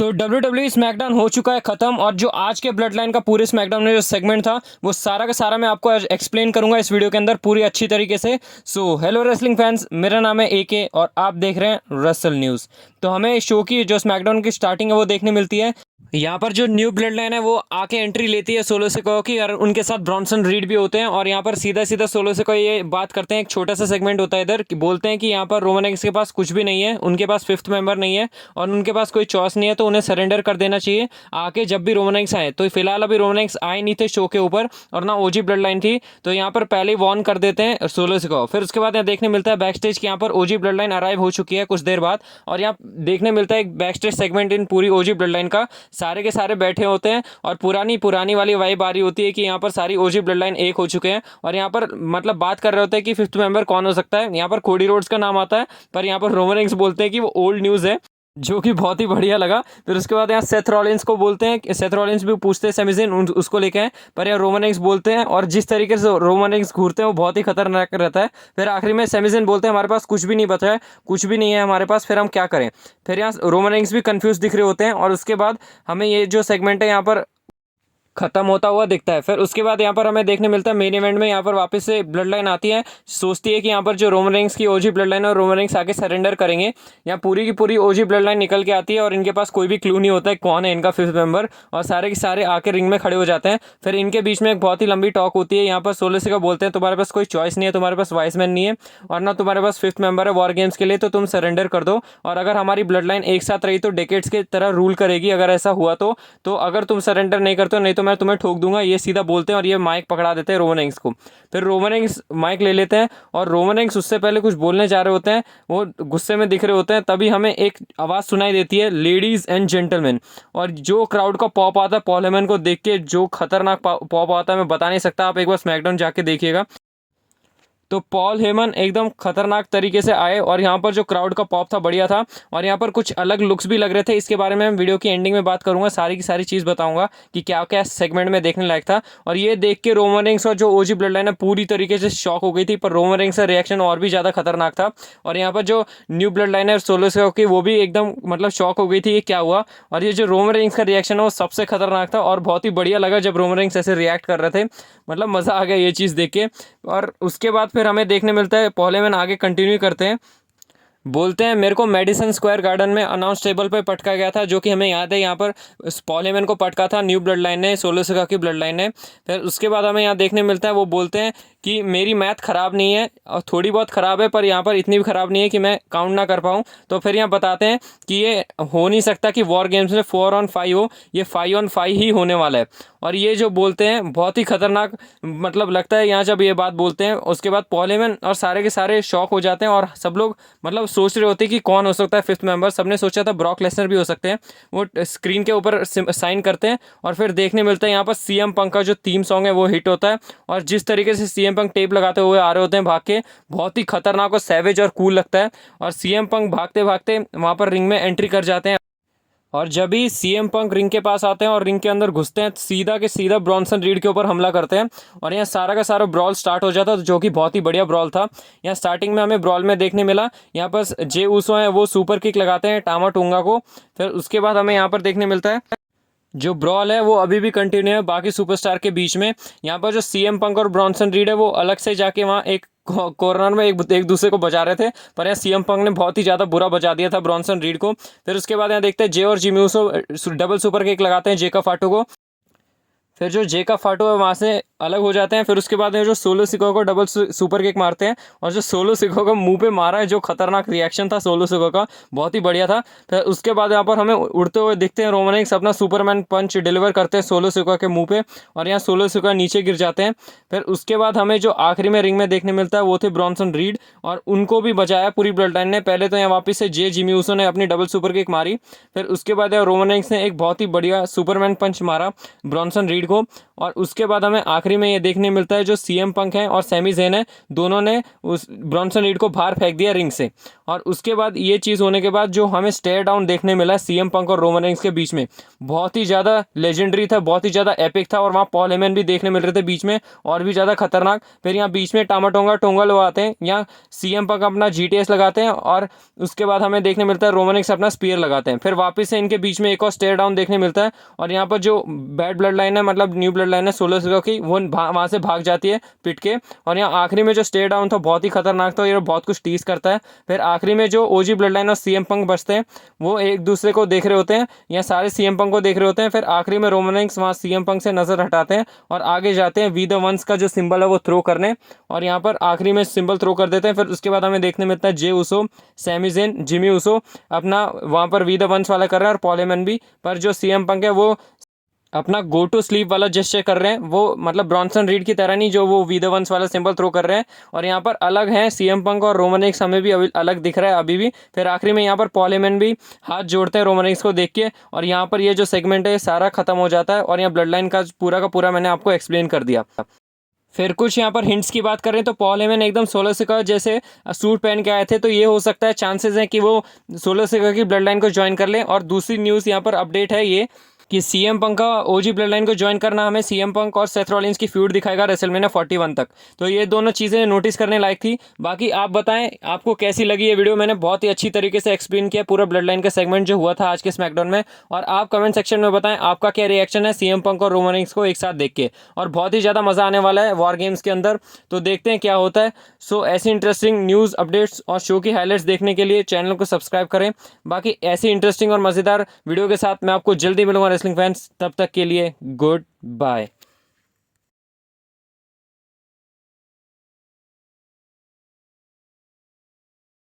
तो WWE SmackDown हो चुका है ख़त्म और जो आज के ब्लड लाइन का पूरे स्मैकडाउन में जो सेगमेंट था वो सारा का सारा मैं आपको एक्सप्लेन करूंगा इस वीडियो के अंदर पूरी अच्छी तरीके से। सो हेलो रेसलिंग फैंस, मेरा नाम है AK और आप देख रहे हैं रसल न्यूज़। तो हमें इस शो की जो स्मैकडाउन की स्टार्टिंग है वो देखने मिलती है। यहाँ पर जो न्यू ब्लड लाइन है वो आके एंट्री लेती है सोलो सिकोआ की और उनके साथ ब्रॉन्सन रीड भी होते हैं। और यहाँ पर सीधा सीधा सोलो सिकोआ ये बात करते हैं, एक छोटा सा सेगमेंट होता है इधर कि बोलते हैं कि यहाँ पर रोमन रेंस के पास कुछ भी नहीं है, उनके पास फिफ्थ मेंबर नहीं है और उनके पास कोई चॉइस नहीं है, तो उन्हें सरेंडर कर देना चाहिए आके जब भी रोमन रेंस आए। तो फिलहाल अभी रोमन रेंस आए नहीं थे शो के ऊपर और ना ओजी ब्लड लाइन थी, तो यहाँ पर पहले ही वॉर्न कर देते हैं सोलो सिकोआ। फिर उसके बाद यहाँ देखने मिलता है बैक स्टेज की यहाँ पर ओजी ब्लड लाइन अराइव हो चुकी है कुछ देर बाद और यहाँ देखने मिलता है एक बैक स्टेज सेगमेंट इन पूरी ओजी ब्लड लाइन का। सारे के सारे बैठे होते हैं और पुरानी वाली वाइब आ रही होती है कि यहाँ पर सारी ओजी ब्लड लाइन एक हो चुके हैं और यहाँ पर मतलब बात कर रहे होते हैं कि फिफ्थ मेंबर कौन हो सकता है। यहाँ पर कोडी रोड्स का नाम आता है पर यहाँ पर रोमन रेंस बोलते हैं कि वो ओल्ड न्यूज़ है, जो कि बहुत ही बढ़िया लगा। फिर उसके बाद यहाँ सेथ रॉलिंस को बोलते हैं, सेथ रॉलिंस भी पूछते हैं सेमी ज़ेन उसको लेके आए, पर यहाँ रोमन रेंस बोलते हैं और जिस तरीके से रोमन रेंस घूरते हैं वो बहुत ही खतरनाक रहता है। फिर आखिरी में सेमी ज़ेन बोलते हैं हमारे पास कुछ भी नहीं बचा है, कुछ भी नहीं है हमारे पास, फिर हम क्या करें। फिर यहाँ रोमन रेंस भी कन्फ्यूज दिख रहे होते हैं और उसके बाद हमें ये जो सेगमेंट है यहाँ पर खत्म होता हुआ दिखता है। फिर उसके बाद यहाँ पर हमें देखने मिलता है मेन इवेंट में यहाँ पर वापस से ब्लड लाइन आती है, सोचती है कि यहाँ पर जो रोमन रेंस की ओजी ब्लड लाइन और रोमन रेंस आके सरेंडर करेंगे। यहाँ पूरी की पूरी ओजी ब्लड लाइन निकल के आती है और इनके पास कोई भी क्लू नहीं होता है कौन है इनका फिफ्थ मेंबर और सारे के सारे आके रिंग में खड़े हो जाते हैं। फिर इनके बीच में एक बहुत ही लंबी टॉक होती है। यहाँ पर सोलो सिकोआ बोलते हैं तुम्हारे पास कोई चॉइस नहीं है, तुम्हारे पास वाइस मैन नहीं है और ना तुम्हारे पास फिफ्थ मेंबर है वॉर गेम्स के लिए, तो तुम सरेंडर कर दो और अगर हमारी ब्लड लाइन एक साथ रही तो डेकेड्स की तरह रूल करेगी अगर ऐसा हुआ तो अगर तुम सरेंडर नहीं करते हो नहीं तो मैं तुम्हें ठोक दूंगा, ये सीधा बोलते हैं और ये माइक पकड़ा देते हैं रोमन रेंस को। फिर रोमन रेंस माइक ले लेते हैं और रोमन रेंस उससे पहले कुछ बोलने जा रहे होते हैं, वो गुस्से में दिख रहे होते हैं। तभी हमें एक आवाज़ सुनाई देती है लेडीज एंड जेंटलमैन, और जो क्राउड का पॉप आता है पॉल हेमन को देख के, जो खतरनाक पॉप आता है मैं बता नहीं सकता, आप एक बार स्मैकडाउन जाके देखिएगा। तो पॉल हेमन एकदम खतरनाक तरीके से आए और यहाँ पर जो क्राउड का पॉप था बढ़िया था और यहाँ पर कुछ अलग लुक्स भी लग रहे थे। इसके बारे में हम वीडियो की एंडिंग में बात करूंगा, सारी की सारी चीज़ बताऊंगा कि क्या क्या सेगमेंट में देखने लायक था। और ये देख के रोमन रेंस और जो ओजी ब्लड लाइन है पूरी तरीके से शॉक हो गई थी, पर रोमन रेंस का रिएक्शन और भी ज़्यादा खतरनाक था। और यहाँ पर जो न्यू ब्लड लाइन है सोलो सिकोआ की वो भी एकदम मतलब शॉक हो गई थी ये क्या हुआ। और ये जो रोमन रेंस का रिएक्शन है वो सबसे खतरनाक था और बहुत ही बढ़िया लगा जब रोमन रेंस ऐसे रिएक्ट कर रहे थे, मतलब मज़ा आ गया ये चीज़ देख के। और उसके बाद फिर हमें देखने मिलता है पॉल हेमन आगे कंटिन्यू करते हैं, बोलते हैं मेरे को मेडिसन स्क्वायर गार्डन में अनाउंस टेबल पर पटका गया था, जो कि हमें याद है यहाँ पर पॉल हेमन को पटका था न्यू ब्लड लाइन ने, सोलो सिकोआ की ब्लड लाइन ने। फिर उसके बाद हमें यहाँ देखने मिलता है वो बोलते हैं कि मेरी मैथ ख़राब नहीं है और थोड़ी बहुत ख़राब है पर यहाँ पर इतनी भी ख़राब नहीं है कि मैं काउंट ना कर पाऊँ। तो फिर यहाँ बताते हैं कि ये हो नहीं सकता कि वॉर गेम्स में 4-on-5 हो, ये 5-on-5 ही होने वाला है। और ये जो बोलते हैं बहुत ही खतरनाक मतलब लगता है यहाँ जब ये बात बोलते हैं। उसके बाद पॉल हेमन और सारे के सारे शॉक हो जाते हैं और सब लोग मतलब सोच रहे होते हैं कि कौन हो सकता है फिफ्थ मेंबर। सबने सोचा था ब्रॉक लेसनर भी हो सकते हैं, वो स्क्रीन के ऊपर साइन करते हैं और फिर देखने मिलता है यहाँ पर CM पंक का जो थीम सॉन्ग है वो हिट होता है और जिस तरीके से CM पंक टेप लगाते हुए आ रहे होते हैं भाग के, बहुत ही खतरनाक और सैवेज और कूल लगता है। और CM पंक भागते भागते वहाँ पर रिंग में एंट्री कर जाते हैं और जब ही CM पंक रिंग के पास आते हैं और रिंग के अंदर घुसते हैं सीधा के सीधा ब्रॉन्सन रीड के ऊपर हमला करते हैं और यहाँ सारा का सारा ब्रॉल स्टार्ट हो जाता है, जो कि बहुत ही बढ़िया ब्रॉल था। यहाँ स्टार्टिंग में हमें ब्रॉल में देखने मिला यहाँ पर जे ऊसो हैं वो सुपर किक लगाते हैं टामा टूंगा को। फिर उसके बाद हमें यहाँ पर देखने मिलता है जो ब्रॉल है वो अभी भी कंटिन्यू है बाकी सुपरस्टार के बीच में। यहाँ पर जो CM पंक और ब्रॉन्सन रीड है वो अलग से जाके वहाँ एक कॉर्नर में एक दूसरे को बजा रहे थे, पर यहाँ CM पंक ने बहुत ही ज़्यादा बुरा बजा दिया था ब्रॉन्सन रीड को। फिर उसके बाद यहाँ देखते हैं जे और Jimmy Uso double super kick लगाते हैं जेका फाटो को। फिर जो जेका फाटो है वहाँ से अलग हो जाते हैं। फिर उसके बाद जो सोलो सिकोआ को डबल सुपर किक मारते हैं और जो सोलो सिकोआ को मुंह पे मारा है, जो खतरनाक रिएक्शन था सोलो सिकोआ का, बहुत ही बढ़िया था। फिर उसके बाद यहाँ पर हमें उड़ते हुए दिखते हैं रोमन रेंस अपना सुपरमैन पंच डिलीवर करते हैं सोलो सिकोआ के मुंह पे और यहाँ सोलो सिकोआ नीचे गिर जाते हैं। फिर उसके बाद हमें जो आखिरी में रिंग में देखने मिलता है वो थे ब्रॉन्सन रीड और उनको भी बचाया पूरी ब्लड लाइन ने। पहले तो यहाँ वापस से जिमी ऊसो ने अपनी डबल सुपर किक मारी, फिर उसके बाद रोमन रेंस ने एक बहुत ही बढ़िया सुपरमैन पंच मारा ब्रॉन्सन रीड को। और उसके बाद हमें आखिरी में ये देखने मिलता है जो सीएम पंक है और सैमी ज़ेन है, दोनों ने उस ब्रॉन्सन रीड को बाहर फेंक दिया रिंग से। और उसके बाद ये चीज़ होने के बाद जो हमें स्टेयर डाउन देखने मिला सीएम पंक और रोमन रेंस के बीच में, बहुत ही ज़्यादा लेजेंडरी था, बहुत ही ज़्यादा एपिक था। और वहाँ पॉल हेमन भी देखने मिल रहे थे बीच में, और भी ज़्यादा खतरनाक। फिर यहाँ बीच में टामाटोंगा टोंगा लगाते हैं, यहाँ सीएम पंक अपना जीटीएस लगाते हैं, और उसके बाद हमें देखने मिलता है रोमन रेंस अपना स्पीयर लगाते हैं। फिर वापस से इनके बीच में एक और स्टेयर डाउन देखने मिलता है, और यहाँ पर जो बैड ब्लड लाइन है, मतलब न्यू ब्लड लाइन है सोलो सिका की, वो वहाँ से भाग जाती है पिट के। और यहाँ आखिरी में जो स्टेयर डाउन था बहुत ही खतरनाक था, ये बहुत कुछ टीज करता है। फिर आखिरी में जो ओजी ब्लड लाइन और सीएम पंक बचते हैं, वो एक दूसरे को देख रहे होते हैं, या सारे सीएम पंक को देख रहे होते हैं। फिर आखिरी में रोमन रेंस वहाँ सीएम पंक से नजर हटाते हैं और आगे जाते हैं वी द वंस का जो सिंबल है वो थ्रो करने, और यहाँ पर आखिरी में सिंबल थ्रो कर देते हैं। फिर उसके बाद हमें देखने मिलता है जे उसो, सैमी ज़ेन, जिमी उसो अपना वहाँ पर वी द वंस वाला कर रहा है, और पॉल हेमन भी। पर जो सीएम पंक है वो अपना गो टू स्लीप वाला जेस्चर कर रहे हैं, वो मतलब ब्रॉन्सन रीड की तरह नहीं, जो वो वी द वंस वाला सिंबल थ्रो कर रहे हैं। और यहाँ पर अलग हैं सीएम पंक और रोमन रेंस, हमें भी अभी अलग दिख रहा है अभी भी। फिर आखिरी में यहाँ पर पॉल हेमन भी हाथ जोड़ते हैं रोमन रेंस को देख के, और यहाँ पर ये जो सेगमेंट है सारा खत्म हो जाता है। और यहाँ ब्लड लाइन का पूरा मैंने आपको एक्सप्लेन कर दिया। फिर कुछ यहाँ पर हिंट्स की बात करें तो पॉल हेमन एकदम सोलो सिका जैसे सूट पहन के आए थे, तो ये हो सकता है, चांसेस हैं कि वो सोलो सिका की ब्लड लाइन को ज्वाइन कर लें। और दूसरी न्यूज़ यहाँ पर अपडेट है ये कि सीएम पंक का ओजी ब्लड लाइन को ज्वाइन करना हमें सीएम पंक और सेथ रॉलिंस की फ्यूड दिखाएगा रेसलमेनिया 41 तक। तो ये दोनों चीज़ें नोटिस करने लायक थी। बाकी आप बताएं आपको कैसी लगी ये वीडियो। मैंने बहुत ही अच्छी तरीके से एक्सप्लेन किया पूरा ब्लड लाइन का सेगमेंट जो हुआ था आज के स्मैकडाउन में। और आप कमेंट सेक्शन में बताएं आपका क्या रिएक्शन है सीएम पंक और रोमन रेंस को एक साथ देख के। और बहुत ही ज़्यादा मज़ा आने वाला है वॉर गेम्स के अंदर, तो देखते हैं क्या होता है। सो ऐसी इंटरेस्टिंग न्यूज़ अपडेट्स और शो की हाईलाइट्स देखने के लिए चैनल को सब्सक्राइब करें। बाकी ऐसी इंटरेस्टिंग और मज़ेदार वीडियो के साथ मैं आपको जल्दी मिलूंगा रेसलिंग फैंस, तब तक के लिए गुड बाय।